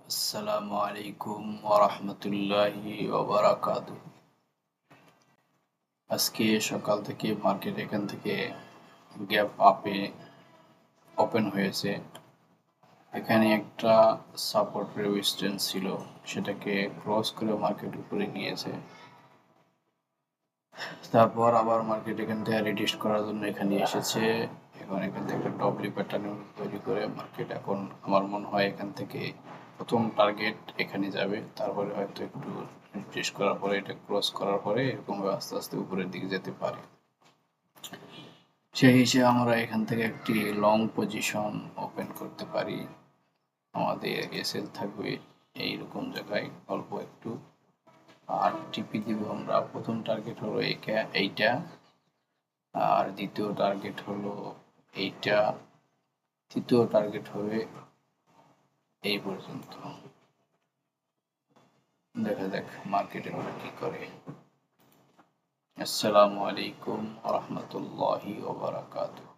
আসসালামু আলাইকুম ওয়া রাহমাতুল্লাহি ওয়া বারাকাতুহু। আজকে সকাল থেকে মার্কেট এখান থেকে গ্যাপ আপে ওপেন হয়েছে। এখানে একটা সাপোর্ট রেজিস্ট্যান্স ছিল, সেটাকে ক্রস করে মার্কেট উপরে গিয়েছে। তারপর আবার মার্কেট এখান থেকে রিটেস্ট করার জন্য এখানে এসেছে। এখন এখান থেকে একটা ডব্লিউ প্যাটার্ন তৈরি করে মার্কেট এখন আমার মনে হয় এখান থেকে প্রথম টার্গেট এখানে যাবে, তারপরে হয়তো একটু রিটেস্ট করার পরে এটা ক্রস করার পরে এরকম আস্তে আস্তে উপরের দিকে যেতে পারে। সেই হিসেবে আমরা এখান থেকে একটি লং পজিশন ওপেন করতে পারি। আমাদের এসএল থাকবে এইরকম জায়গায় অল্প একটু, আর টিপি দিব আমরা। প্রথম টার্গেট হলো এইটা, আর দ্বিতীয় টার্গেট হলো এইটা, তৃতীয় টার্গেট হবে এই পর্যন্ত। দেখা যাক মার্কেটে ওরা কি করে। আসসালামু আলাইকুম ওয়া রাহমাতুল্লাহি ওয়া বারাকাতুহু।